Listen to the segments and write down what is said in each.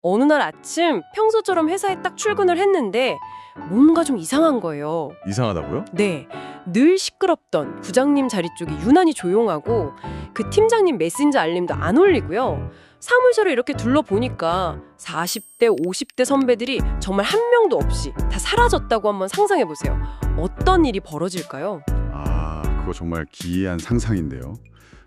어느 날 아침 평소처럼 회사에 딱 출근을 했는데 뭔가 좀 이상한 거예요. 이상하다고요? 네, 늘 시끄럽던 부장님 자리 쪽이 유난히 조용하고 그 팀장님 메신저 알림도 안 울리고요. 사무실을 이렇게 둘러보니까 40대, 50대 선배들이 정말 한 명도 없이 다 사라졌다고 한번 상상해 보세요. 어떤 일이 벌어질까요? 아, 그거 정말 기이한 상상인데요.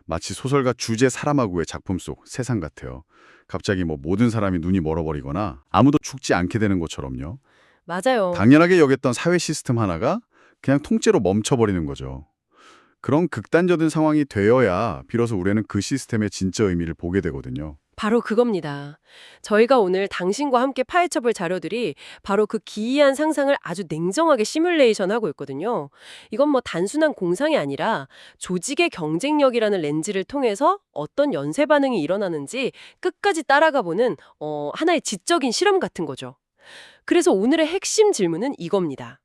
마치 소설가 주제 사람하고의 작품 속 세상 같아요. 갑자기 모든 사람이 눈이 멀어버리거나 아무도 죽지 않게 되는 것처럼요. 맞아요. 당연하게 여겼던 사회 시스템 하나가 그냥 통째로 멈춰버리는 거죠. 그런 극단적인 상황이 되어야 비로소 우리는 그 시스템의 진짜 의미를 보게 되거든요. 바로 그겁니다. 저희가 오늘 당신과 함께 파헤쳐볼 자료들이 바로 그 기이한 상상을 아주 냉정하게 시뮬레이션하고 있거든요. 이건 단순한 공상이 아니라 조직의 경쟁력이라는 렌즈를 통해서 어떤 연쇄 반응이 일어나는지 끝까지 따라가 보는 하나의 지적인 실험 같은 거죠. 그래서 오늘의 핵심 질문은 이겁니다.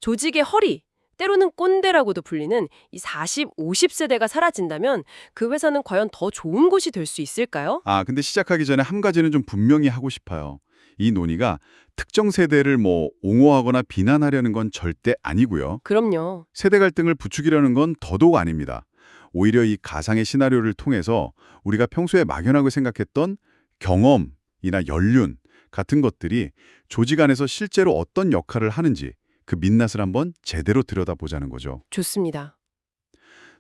조직의 허리, 때로는 꼰대라고도 불리는 이 40, 50세대가 사라진다면 그 회사는 과연 더 좋은 곳이 될 수 있을까요? 근데 시작하기 전에 한 가지는 좀 분명히 하고 싶어요. 이 논의가 특정 세대를 옹호하거나 비난하려는 건 절대 아니고요. 그럼요. 세대 갈등을 부추기려는 건 더더욱 아닙니다. 오히려 이 가상의 시나리오를 통해서 우리가 평소에 막연하게 생각했던 경험이나 연륜 같은 것들이 조직 안에서 실제로 어떤 역할을 하는지 그 민낯을 한번 제대로 들여다보자는 거죠. 좋습니다.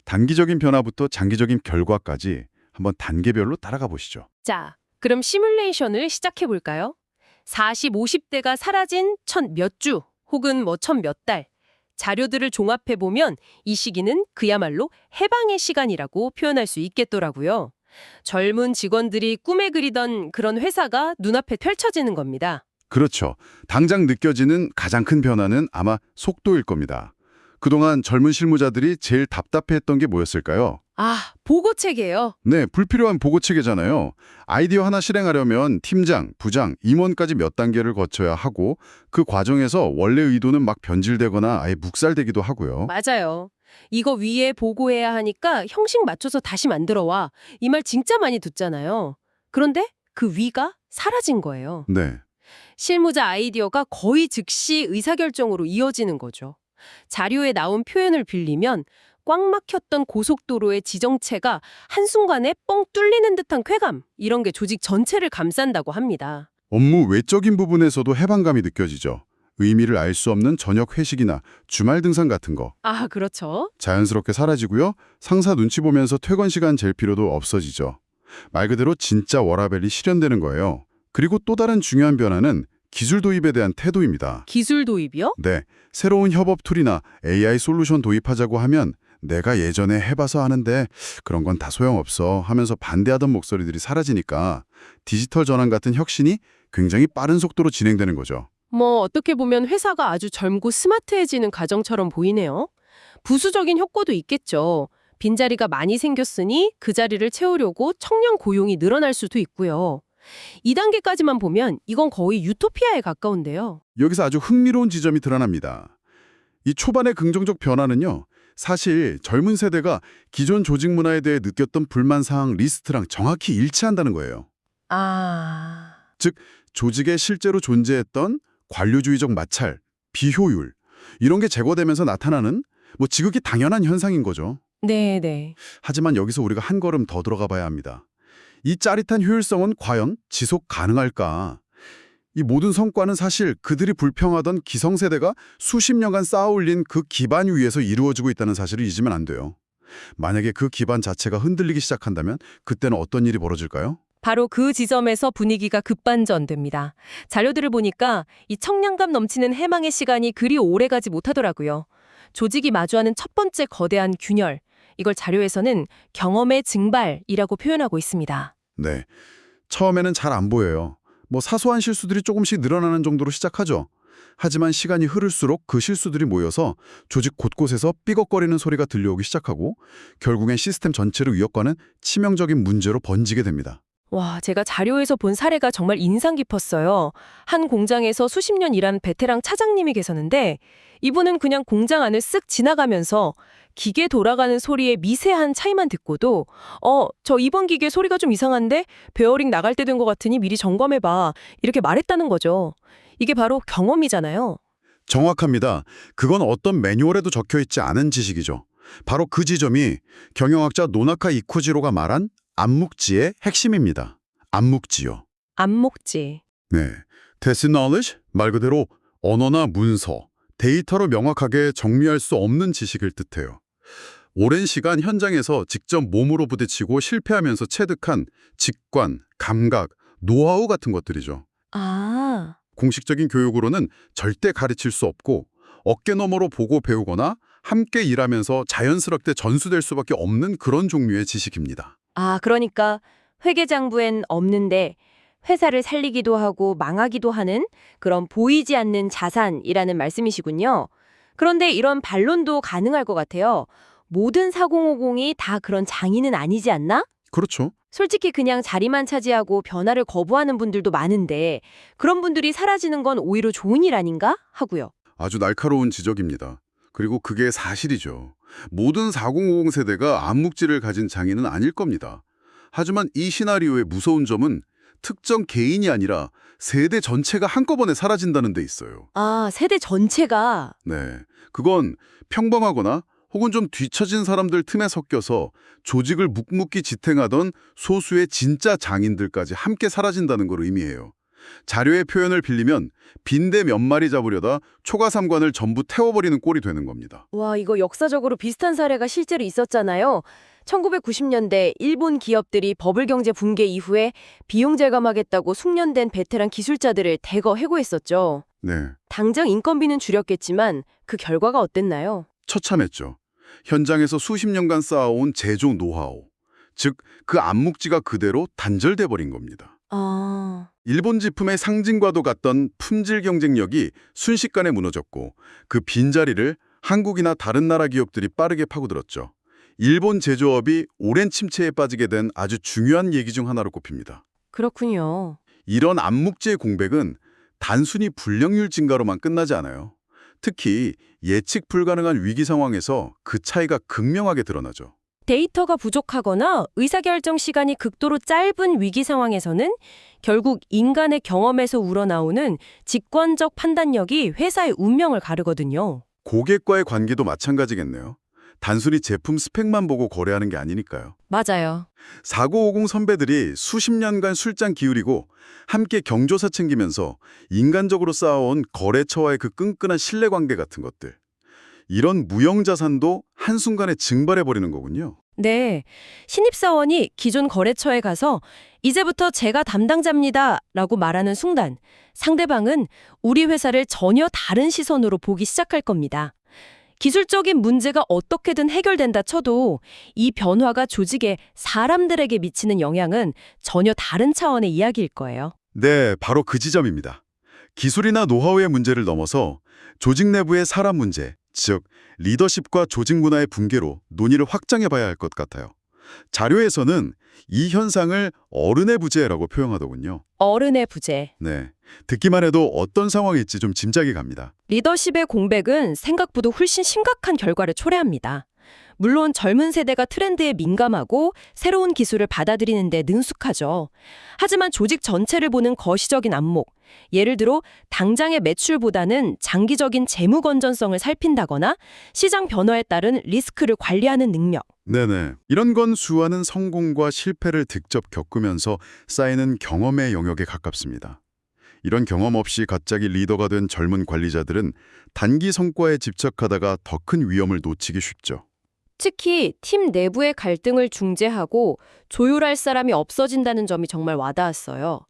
단기적인 변화부터 장기적인 결과까지 한번 단계별로 따라가 보시죠. 자, 그럼 시뮬레이션을 시작해 볼까요? 40, 50대가 사라진 첫 몇 주 혹은 첫 몇 달. 자료들을 종합해 보면 이 시기는 그야말로 해방의 시간이라고 표현할 수 있겠더라고요. 젊은 직원들이 꿈에 그리던 그런 회사가 눈앞에 펼쳐지는 겁니다. 그렇죠. 당장 느껴지는 가장 큰 변화는 아마 속도일 겁니다. 그동안 젊은 실무자들이 제일 답답해했던 게 뭐였을까요? 보고체계요. 네, 불필요한 보고체계잖아요. 아이디어 하나 실행하려면 팀장, 부장, 임원까지 몇 단계를 거쳐야 하고 그 과정에서 원래 의도는 막 변질되거나 아예 묵살되기도 하고요. 맞아요. 이거 위에 보고해야 하니까 형식 맞춰서 다시 만들어 와. 이 말 진짜 많이 듣잖아요. 그런데 그 위가 사라진 거예요. 네. 실무자 아이디어가 거의 즉시 의사결정으로 이어지는 거죠. 자료에 나온 표현을 빌리면 꽉 막혔던 고속도로의 지정체가 한순간에 뻥 뚫리는 듯한 쾌감, 이런 게 조직 전체를 감싼다고 합니다. 업무 외적인 부분에서도 해방감이 느껴지죠. 의미를 알 수 없는 저녁 회식이나 주말 등산 같은 거. 그렇죠. 자연스럽게 사라지고요. 상사 눈치 보면서 퇴근 시간 잴 필요도 없어지죠. 말 그대로 진짜 워라밸이 실현되는 거예요. 그리고 또 다른 중요한 변화는 기술 도입에 대한 태도입니다. 기술 도입이요? 네, 새로운 협업 툴이나 AI 솔루션 도입하자고 하면 내가 예전에 해봐서 하는데 그런 건 다 소용없어 하면서 반대하던 목소리들이 사라지니까 디지털 전환 같은 혁신이 굉장히 빠른 속도로 진행되는 거죠. 어떻게 보면 회사가 아주 젊고 스마트해지는 과정처럼 보이네요. 부수적인 효과도 있겠죠. 빈자리가 많이 생겼으니 그 자리를 채우려고 청년 고용이 늘어날 수도 있고요. 2단계까지만 보면 이건 거의 유토피아에 가까운데요. 여기서 아주 흥미로운 지점이 드러납니다. 이 초반의 긍정적 변화는요. 사실 젊은 세대가 기존 조직 문화에 대해 느꼈던 불만사항 리스트랑 정확히 일치한다는 거예요. 즉 조직에 실제로 존재했던 관료주의적 마찰, 비효율 이런 게 제거되면서 나타나는 지극히 당연한 현상인 거죠. 네네. 하지만 여기서 우리가 한 걸음 더 들어가 봐야 합니다. 이 짜릿한 효율성은 과연 지속 가능할까? 이 모든 성과는 사실 그들이 불평하던 기성세대가 수십 년간 쌓아올린 그 기반 위에서 이루어지고 있다는 사실을 잊으면 안 돼요. 만약에 그 기반 자체가 흔들리기 시작한다면 그때는 어떤 일이 벌어질까요? 바로 그 지점에서 분위기가 급반전됩니다. 자료들을 보니까 이 청량감 넘치는 해망의 시간이 그리 오래가지 못하더라고요. 조직이 마주하는 첫 번째 거대한 균열, 이걸 자료에서는 경험의 증발이라고 표현하고 있습니다. 네, 처음에는 잘 안 보여요. 사소한 실수들이 조금씩 늘어나는 정도로 시작하죠. 하지만 시간이 흐를수록 그 실수들이 모여서 조직 곳곳에서 삐걱거리는 소리가 들려오기 시작하고 결국엔 시스템 전체를 위협하는 치명적인 문제로 번지게 됩니다. 와, 제가 자료에서 본 사례가 정말 인상 깊었어요. 한 공장에서 수십 년 일한 베테랑 차장님이 계셨는데 이분은 그냥 공장 안을 쓱 지나가면서 기계 돌아가는 소리의 미세한 차이만 듣고도 저 이번 기계 소리가 좀 이상한데 베어링 나갈 때 된 것 같으니 미리 점검해봐. 이렇게 말했다는 거죠. 이게 바로 경험이잖아요. 정확합니다. 그건 어떤 매뉴얼에도 적혀 있지 않은 지식이죠. 바로 그 지점이 경영학자 노나카 이코지로가 말한 암묵지의 핵심입니다. 암묵지요. 안목지. 네. tacit knowledge, 말 그대로 언어나 문서, 데이터로 명확하게 정리할 수 없는 지식을 뜻해요. 오랜 시간 현장에서 직접 몸으로 부딪히고 실패하면서 체득한 직관, 감각, 노하우 같은 것들이죠. 아, 공식적인 교육으로는 절대 가르칠 수 없고 어깨 너머로 보고 배우거나 함께 일하면서 자연스럽게 전수될 수밖에 없는 그런 종류의 지식입니다. 그러니까 회계장부엔 없는데 회사를 살리기도 하고 망하기도 하는 그런 보이지 않는 자산이라는 말씀이시군요. 그런데 이런 반론도 가능할 것 같아요. 모든 4050이 다 그런 장인은 아니지 않나? 그렇죠. 솔직히 그냥 자리만 차지하고 변화를 거부하는 분들도 많은데 그런 분들이 사라지는 건 오히려 좋은 일 아닌가? 하고요. 아주 날카로운 지적입니다. 그리고 그게 사실이죠. 모든 4050 세대가 암묵지를 가진 장인은 아닐 겁니다. 하지만 이 시나리오의 무서운 점은 특정 개인이 아니라 세대 전체가 한꺼번에 사라진다는 데 있어요. 세대 전체가. 네, 그건 평범하거나 혹은 좀 뒤처진 사람들 틈에 섞여서 조직을 묵묵히 지탱하던 소수의 진짜 장인들까지 함께 사라진다는 걸 의미해요. 자료의 표현을 빌리면 빈대 몇 마리 잡으려다 초가삼관을 전부 태워버리는 꼴이 되는 겁니다. 와, 이거 역사적으로 비슷한 사례가 실제로 있었잖아요. 1990년대 일본 기업들이 버블 경제 붕괴 이후에 비용 절감하겠다고 숙련된 베테랑 기술자들을 대거 해고했었죠. 네, 당장 인건비는 줄였겠지만 그 결과가 어땠나요? 처참했죠. 현장에서 수십 년간 쌓아온 제조 노하우, 즉 그 암묵지가 그대로 단절돼 버린 겁니다. 일본 제품의 상징과도 같던 품질 경쟁력이 순식간에 무너졌고 그 빈자리를 한국이나 다른 나라 기업들이 빠르게 파고들었죠. 일본 제조업이 오랜 침체에 빠지게 된 아주 중요한 얘기 중 하나로 꼽힙니다. 그렇군요. 이런 암묵지의 공백은 단순히 불령률 증가로만 끝나지 않아요. 특히 예측 불가능한 위기 상황에서 그 차이가 극명하게 드러나죠. 데이터가 부족하거나 의사결정 시간이 극도로 짧은 위기 상황에서는 결국 인간의 경험에서 우러나오는 직관적 판단력이 회사의 운명을 가르거든요. 고객과의 관계도 마찬가지겠네요. 단순히 제품 스펙만 보고 거래하는 게 아니니까요. 맞아요. 4950 선배들이 수십 년간 술잔 기울이고 함께 경조사 챙기면서 인간적으로 쌓아온 거래처와의 그 끈끈한 신뢰관계 같은 것들. 이런 무형자산도 한순간에 증발해버리는 거군요. 네. 신입사원이 기존 거래처에 가서 이제부터 제가 담당자입니다 라고 말하는 순간 상대방은 우리 회사를 전혀 다른 시선으로 보기 시작할 겁니다. 기술적인 문제가 어떻게든 해결된다 쳐도 이 변화가 조직에 사람들에게 미치는 영향은 전혀 다른 차원의 이야기일 거예요. 네, 바로 그 지점입니다. 기술이나 노하우의 문제를 넘어서 조직 내부의 사람 문제, 즉 리더십과 조직 문화의 붕괴로 논의를 확장해 봐야 할 것 같아요. 자료에서는 이 현상을 어른의 부재라고 표현하더군요. 어른의 부재. 네, 듣기만 해도 어떤 상황일지 좀 짐작이 갑니다. 리더십의 공백은 생각보다 훨씬 심각한 결과를 초래합니다. 물론 젊은 세대가 트렌드에 민감하고 새로운 기술을 받아들이는 데 능숙하죠. 하지만 조직 전체를 보는 거시적인 안목, 예를 들어 당장의 매출보다는 장기적인 재무 건전성을 살핀다거나 시장 변화에 따른 리스크를 관리하는 능력. 네네. 이런 건 수많은 성공과 실패를 직접 겪으면서 쌓이는 경험의 영역에 가깝습니다. 이런 경험 없이 갑자기 리더가 된 젊은 관리자들은 단기 성과에 집착하다가 더 큰 위험을 놓치기 쉽죠. 특히 팀 내부의 갈등을 중재하고 조율할 사람이 없어진다는 점이 정말 와닿았어요.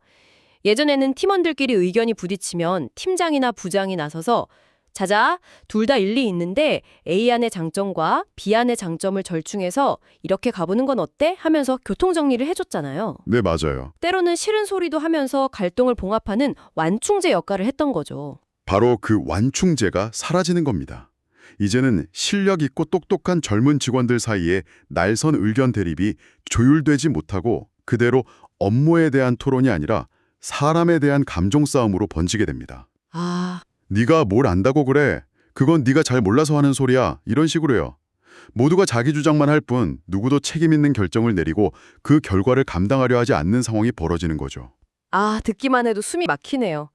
예전에는 팀원들끼리 의견이 부딪히면 팀장이나 부장이 나서서 자자, 둘 다 일리 있는데 A 안의 장점과 B 안의 장점을 절충해서 이렇게 가보는 건 어때? 하면서 교통정리를 해줬잖아요. 네, 맞아요. 때로는 싫은 소리도 하면서 갈등을 봉합하는 완충제 역할을 했던 거죠. 바로 그 완충제가 사라지는 겁니다. 이제는 실력 있고 똑똑한 젊은 직원들 사이에 날선 의견 대립이 조율되지 못하고 그대로 업무에 대한 토론이 아니라 사람에 대한 감정 싸움으로 번지게 됩니다. 아, 네가 뭘 안다고 그래? 그건 네가 잘 몰라서 하는 소리야. 이런 식으로요. 모두가 자기 주장만 할 뿐 누구도 책임 있는 결정을 내리고 그 결과를 감당하려 하지 않는 상황이 벌어지는 거죠. 듣기만 해도 숨이 막히네요.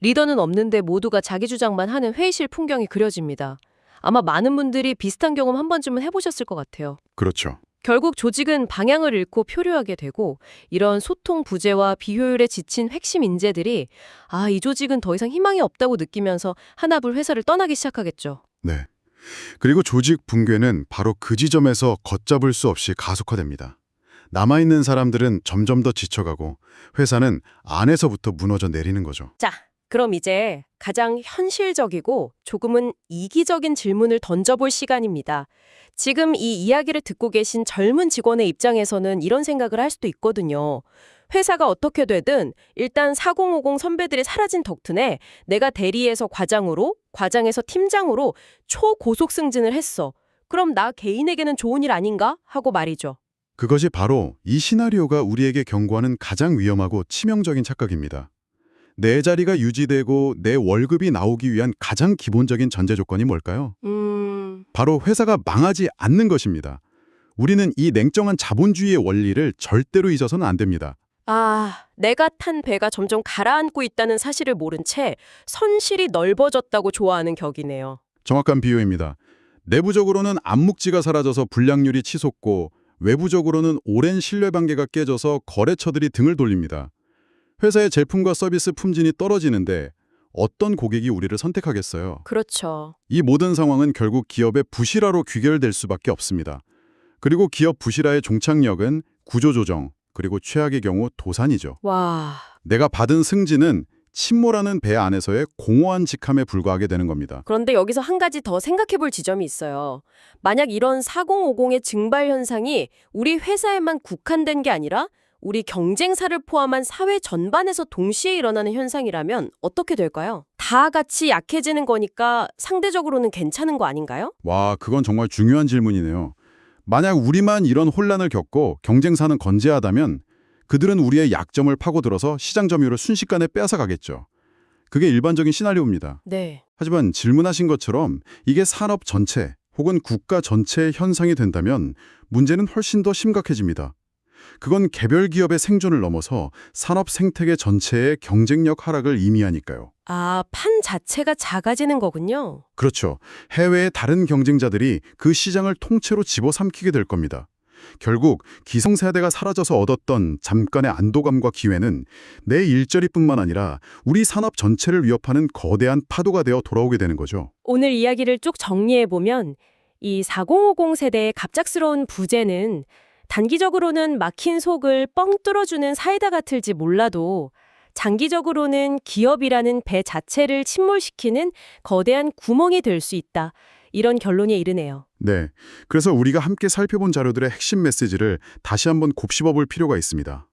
리더는 없는데 모두가 자기 주장만 하는 회의실 풍경이 그려집니다. 아마 많은 분들이 비슷한 경험 한 번쯤은 해보셨을 것 같아요. 그렇죠. 결국 조직은 방향을 잃고 표류하게 되고 이런 소통 부재와 비효율에 지친 핵심 인재들이 이 조직은 더 이상 희망이 없다고 느끼면서 하나둘 회사를 떠나기 시작하겠죠. 네. 그리고 조직 붕괴는 바로 그 지점에서 걷잡을 수 없이 가속화됩니다. 남아있는 사람들은 점점 더 지쳐가고 회사는 안에서부터 무너져 내리는 거죠. 자, 그럼 이제 가장 현실적이고 조금은 이기적인 질문을 던져볼 시간입니다. 지금 이 이야기를 듣고 계신 젊은 직원의 입장에서는 이런 생각을 할 수도 있거든요. 회사가 어떻게 되든 일단 4050 선배들이 사라진 덕분에 내가 대리에서 과장으로, 과장에서 팀장으로 초고속 승진을 했어. 그럼 나 개인에게는 좋은 일 아닌가? 하고 말이죠. 그것이 바로 이 시나리오가 우리에게 경고하는 가장 위험하고 치명적인 착각입니다. 내 자리가 유지되고 내 월급이 나오기 위한 가장 기본적인 전제 조건이 뭘까요? 바로 회사가 망하지 않는 것입니다. 우리는 이 냉정한 자본주의의 원리를 절대로 잊어서는 안 됩니다. 내가 탄 배가 점점 가라앉고 있다는 사실을 모른 채 선실이 넓어졌다고 좋아하는 격이네요. 정확한 비유입니다. 내부적으로는 암묵지가 사라져서 불량률이 치솟고 외부적으로는 오랜 신뢰관계가 깨져서 거래처들이 등을 돌립니다. 회사의 제품과 서비스 품질이 떨어지는데 어떤 고객이 우리를 선택하겠어요? 그렇죠. 이 모든 상황은 결국 기업의 부실화로 귀결될 수밖에 없습니다. 그리고 기업 부실화의 종착역은 구조조정, 그리고 최악의 경우 도산이죠. 와, 내가 받은 승진은 침몰하는 배 안에서의 공허한 직함에 불과하게 되는 겁니다. 그런데 여기서 한 가지 더 생각해 볼 지점이 있어요. 만약 이런 4050의 증발 현상이 우리 회사에만 국한된 게 아니라 우리 경쟁사를 포함한 사회 전반에서 동시에 일어나는 현상이라면 어떻게 될까요? 다 같이 약해지는 거니까 상대적으로는 괜찮은 거 아닌가요? 와, 그건 정말 중요한 질문이네요. 만약 우리만 이런 혼란을 겪고 경쟁사는 건재하다면 그들은 우리의 약점을 파고들어서 시장 점유율을 순식간에 빼앗아가겠죠. 그게 일반적인 시나리오입니다. 네. 하지만 질문하신 것처럼 이게 산업 전체 혹은 국가 전체의 현상이 된다면 문제는 훨씬 더 심각해집니다. 그건 개별 기업의 생존을 넘어서 산업 생태계 전체의 경쟁력 하락을 의미하니까요. 판 자체가 작아지는 거군요. 그렇죠. 해외의 다른 경쟁자들이 그 시장을 통째로 집어삼키게 될 겁니다. 결국 기성세대가 사라져서 얻었던 잠깐의 안도감과 기회는 내 일자리뿐만 아니라 우리 산업 전체를 위협하는 거대한 파도가 되어 돌아오게 되는 거죠. 오늘 이야기를 쭉 정리해보면 이 4050 세대의 갑작스러운 부재는 단기적으로는 막힌 속을 뻥 뚫어주는 사이다 같을지 몰라도 장기적으로는 기업이라는 배 자체를 침몰시키는 거대한 구멍이 될 수 있다. 이런 결론에 이르네요. 네, 그래서 우리가 함께 살펴본 자료들의 핵심 메시지를 다시 한번 곱씹어 볼 필요가 있습니다.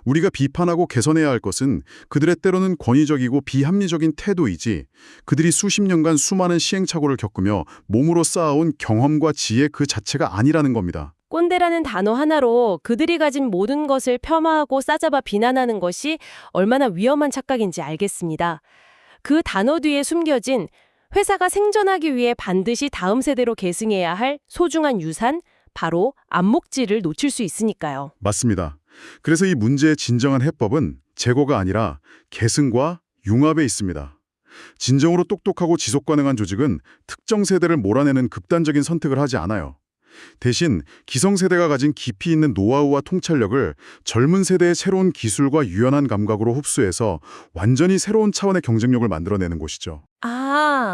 우리가 비판하고 개선해야 할 것은 그들의 때로는 권위적이고 비합리적인 태도이지 그들이 수십 년간 수많은 시행착오를 겪으며 몸으로 쌓아온 경험과 지혜 그 자체가 아니라는 겁니다. 꼰대라는 단어 하나로 그들이 가진 모든 것을 폄하하고 싸잡아 비난하는 것이 얼마나 위험한 착각인지 알겠습니다. 그 단어 뒤에 숨겨진 회사가 생존하기 위해 반드시 다음 세대로 계승해야 할 소중한 유산, 바로 안목지를 놓칠 수 있으니까요. 맞습니다. 그래서 이 문제의 진정한 해법은 재고가 아니라 계승과 융합에 있습니다. 진정으로 똑똑하고 지속 가능한 조직은 특정 세대를 몰아내는 극단적인 선택을 하지 않아요. 대신 기성세대가 가진 깊이 있는 노하우와 통찰력을 젊은 세대의 새로운 기술과 유연한 감각으로 흡수해서 완전히 새로운 차원의 경쟁력을 만들어내는 곳이죠.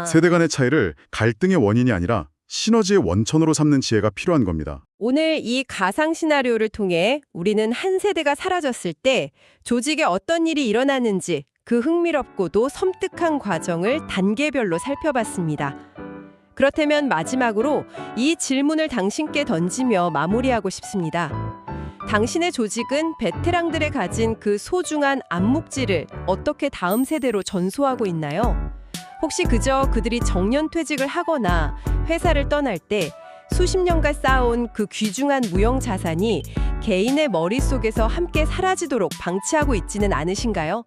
세대 간의 차이를 갈등의 원인이 아니라 시너지의 원천으로 삼는 지혜가 필요한 겁니다. 오늘 이 가상 시나리오를 통해 우리는 한 세대가 사라졌을 때 조직에 어떤 일이 일어나는지 그 흥미롭고도 섬뜩한 과정을 단계별로 살펴봤습니다. 그렇다면 마지막으로 이 질문을 당신께 던지며 마무리하고 싶습니다. 당신의 조직은 베테랑들의 가진 그 소중한 안목지를 어떻게 다음 세대로 전수하고 있나요? 혹시 그저 그들이 정년퇴직을 하거나 회사를 떠날 때 수십 년간 쌓아온 그 귀중한 무형 자산이 개인의 머릿속에서 함께 사라지도록 방치하고 있지는 않으신가요?